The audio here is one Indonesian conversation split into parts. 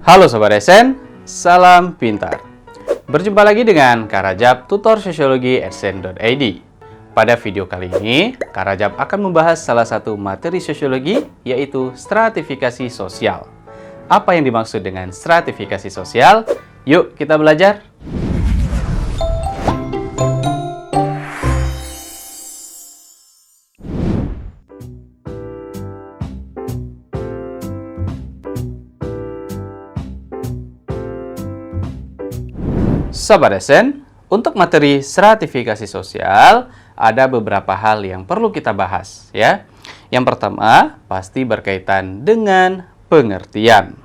Halo Sobat Esen, salam pintar. Berjumpa lagi dengan Kak Rajab, tutor sosiologi @esen.id. Pada video kali ini, Kak Rajab akan membahas salah satu materi sosiologi, yaitu stratifikasi sosial. Apa yang dimaksud dengan stratifikasi sosial? Yuk kita belajar. Sobat Esen, untuk materi stratifikasi sosial, ada beberapa hal yang perlu kita bahas, ya. Yang pertama, pasti berkaitan dengan pengertian.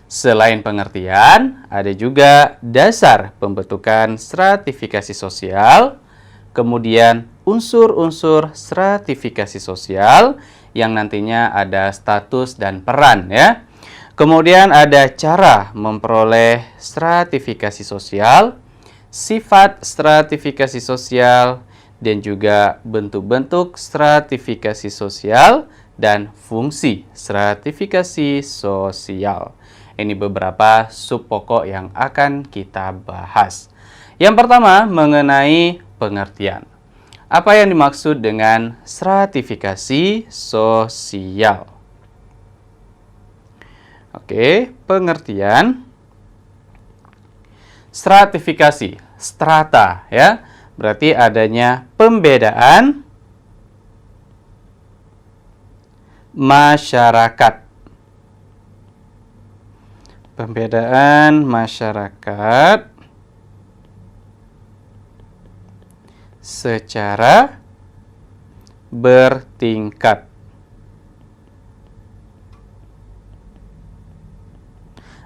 Selain pengertian, ada juga dasar pembentukan stratifikasi sosial, kemudian unsur-unsur stratifikasi sosial yang nantinya ada status dan peran, ya. Kemudian ada cara memperoleh stratifikasi sosial, sifat stratifikasi sosial, dan juga bentuk-bentuk stratifikasi sosial dan fungsi stratifikasi sosial. Ini beberapa sub pokok yang akan kita bahas. Yang pertama mengenai pengertian. Apa yang dimaksud dengan stratifikasi sosial? Oke, pengertian stratifikasi, strata, ya. Berarti adanya pembedaan masyarakat. Pembedaan masyarakat secara bertingkat.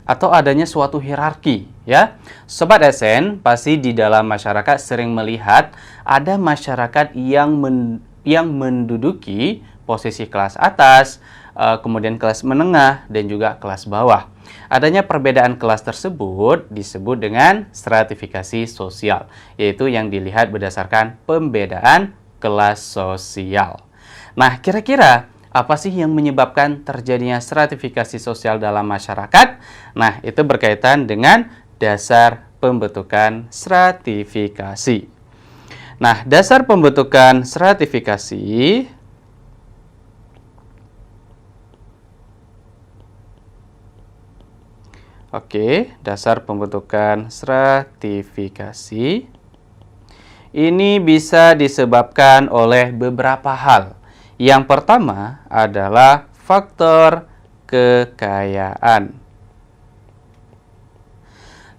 Atau adanya suatu hierarki, ya. Sobat Esen, pasti di dalam masyarakat sering melihat ada masyarakat yang menduduki posisi kelas atas, kemudian kelas menengah, dan juga kelas bawah. Adanya perbedaan kelas tersebut disebut dengan stratifikasi sosial, yaitu yang dilihat berdasarkan pembedaan kelas sosial. Nah, kira-kira apa sih yang menyebabkan terjadinya stratifikasi sosial dalam masyarakat? Nah, itu berkaitan dengan dasar pembentukan stratifikasi. Nah, dasar pembentukan stratifikasi dasar pembentukan stratifikasi ini bisa disebabkan oleh beberapa hal. Yang pertama adalah faktor kekayaan.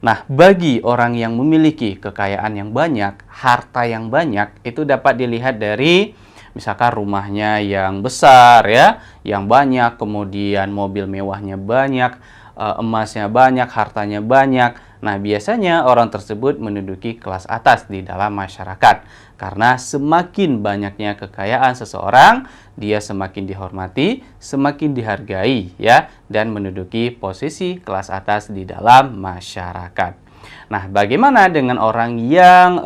Nah, bagi orang yang memiliki kekayaan yang banyak, harta yang banyak, itu dapat dilihat dari misalkan rumahnya yang besar, ya, yang banyak, kemudian mobil mewahnya banyak, emasnya banyak, hartanya banyak. Nah, biasanya orang tersebut menduduki kelas atas di dalam masyarakat. Karena semakin banyaknya kekayaan seseorang, dia semakin dihormati, semakin dihargai, ya, dan menduduki posisi kelas atas di dalam masyarakat. Nah, bagaimana dengan orang yang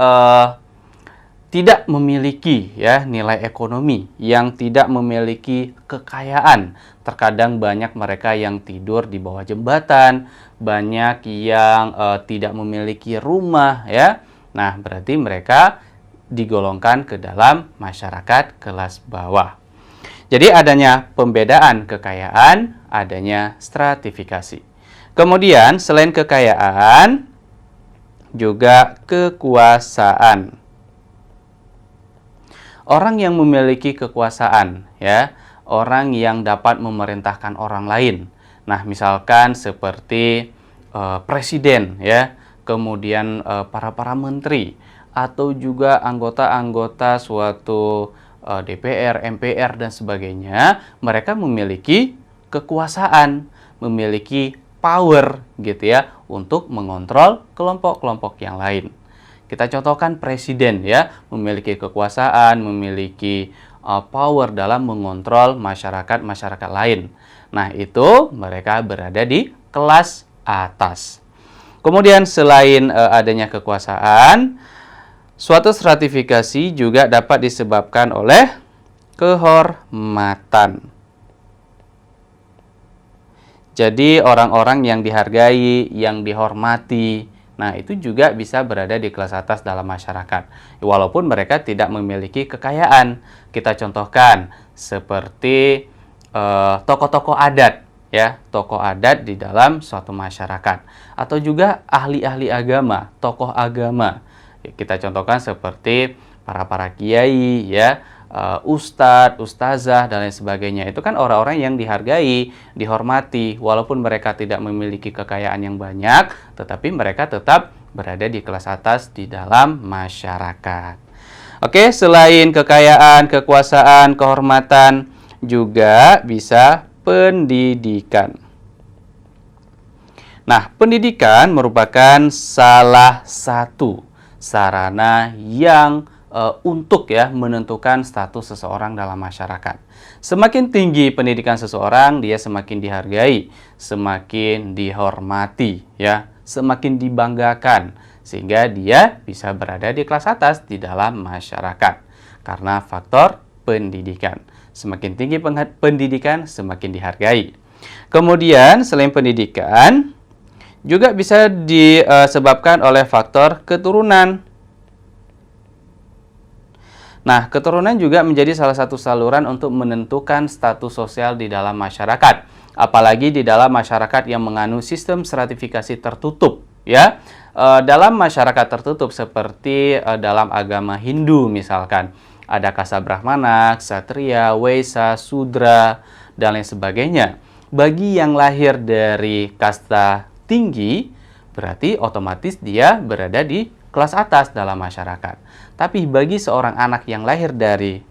tidak memiliki, ya, nilai ekonomi, yang tidak memiliki kekayaan? Terkadang banyak mereka yang tidur di bawah jembatan, banyak yang tidak memiliki rumah, ya. Nah, berarti mereka digolongkan ke dalam masyarakat kelas bawah. Jadi adanya pembedaan kekayaan, adanya stratifikasi. Kemudian selain kekayaan, juga kekuasaan. Orang yang memiliki kekuasaan, ya, orang yang dapat memerintahkan orang lain. Nah, misalkan seperti presiden, ya, kemudian para menteri, atau juga anggota-anggota suatu DPR, MPR, dan sebagainya. Mereka memiliki kekuasaan, memiliki power, gitu ya, untuk mengontrol kelompok-kelompok yang lain. Kita contohkan presiden, ya, memiliki kekuasaan, memiliki power dalam mengontrol masyarakat lain. Nah, itu mereka berada di kelas atas. Kemudian selain adanya kekuasaan, suatu stratifikasi juga dapat disebabkan oleh kehormatan. Jadi orang-orang yang dihargai, yang dihormati, nah itu juga bisa berada di kelas atas dalam masyarakat. Walaupun mereka tidak memiliki kekayaan. Kita contohkan seperti tokoh-tokoh adat, ya, tokoh adat di dalam suatu masyarakat, atau juga ahli-ahli agama, tokoh agama. Kita contohkan seperti para kiai, ya, ustadz, ustazah, dan lain sebagainya. Itu kan orang-orang yang dihargai, dihormati, walaupun mereka tidak memiliki kekayaan yang banyak, tetapi mereka tetap berada di kelas atas di dalam masyarakat. Oke, selain kekayaan, kekuasaan, kehormatan, juga bisa pendidikan. Nah, pendidikan merupakan salah satu sarana yang untuk ya menentukan status seseorang dalam masyarakat. Semakin tinggi pendidikan seseorang, dia semakin dihargai, semakin dihormati, ya, semakin dibanggakan, sehingga dia bisa berada di kelas atas di dalam masyarakat karena faktor pendidikan. Semakin tinggi pendidikan, semakin dihargai. Kemudian selain pendidikan, juga bisa disebabkan oleh faktor keturunan. Nah, keturunan juga menjadi salah satu saluran untuk menentukan status sosial di dalam masyarakat. Apalagi di dalam masyarakat yang menganut sistem stratifikasi tertutup, ya. Dalam masyarakat tertutup seperti dalam agama Hindu misalkan, ada kasta Brahmana, Ksatria, Waisa, Sudra, dan lain sebagainya. Bagi yang lahir dari kasta tinggi, berarti otomatis dia berada di kelas atas dalam masyarakat. Tapi bagi seorang anak yang lahir dari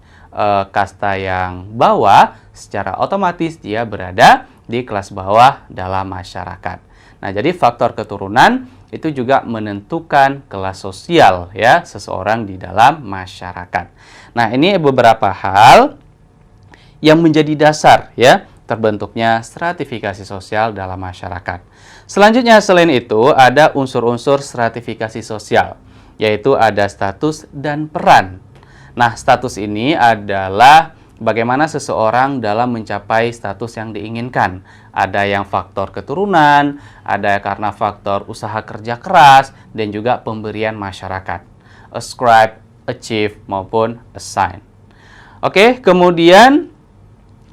kasta yang bawah, secara otomatis dia berada di kelas bawah dalam masyarakat. Nah, jadi faktor keturunan itu juga menentukan kelas sosial ya seseorang di dalam masyarakat. Nah, ini beberapa hal yang menjadi dasar ya terbentuknya stratifikasi sosial dalam masyarakat. Selanjutnya, selain itu ada unsur-unsur stratifikasi sosial, yaitu ada status dan peran. Nah, status ini adalah bagaimana seseorang dalam mencapai status yang diinginkan. Ada yang faktor keturunan, ada karena faktor usaha kerja keras, dan juga pemberian masyarakat. Ascribe, achieve, maupun assign. Oke, kemudian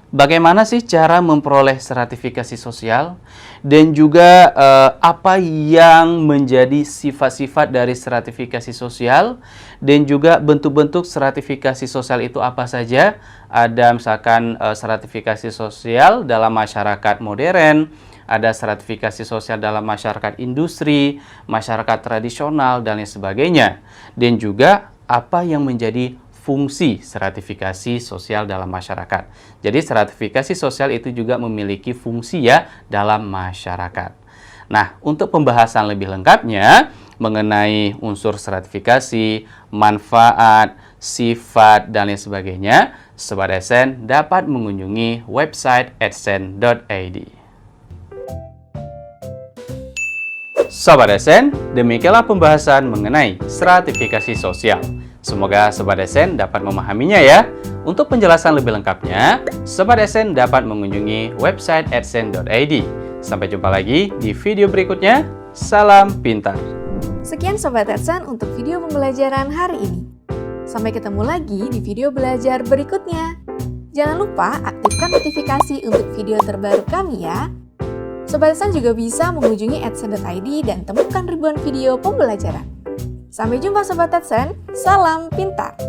bagaimana sih cara memperoleh stratifikasi sosial? Dan juga apa yang menjadi sifat-sifat dari stratifikasi sosial? Dan juga bentuk-bentuk stratifikasi sosial itu apa saja? Ada misalkan stratifikasi sosial dalam masyarakat modern, ada stratifikasi sosial dalam masyarakat industri, masyarakat tradisional, dan lain sebagainya. Dan juga apa yang menjadi fungsi stratifikasi sosial dalam masyarakat. Jadi stratifikasi sosial itu juga memiliki fungsi ya dalam masyarakat. Nah, untuk pembahasan lebih lengkapnya mengenai unsur stratifikasi, manfaat, sifat, dan lain sebagainya, Sobat Adsense dapat mengunjungi website adsense.id. Sobat Adsense, demikianlah pembahasan mengenai stratifikasi sosial. Semoga Sobat Adsense dapat memahaminya ya. Untuk penjelasan lebih lengkapnya, Sobat Adsense dapat mengunjungi website adsense.id. Sampai jumpa lagi di video berikutnya. Salam pintar. Sekian Sobat Adsense untuk video pembelajaran hari ini. Sampai ketemu lagi di video belajar berikutnya. Jangan lupa aktifkan notifikasi untuk video terbaru kami ya. Sobat Adsense juga bisa mengunjungi adsense.id dan temukan ribuan video pembelajaran. Sampai jumpa Sobat Adsense, salam pintar!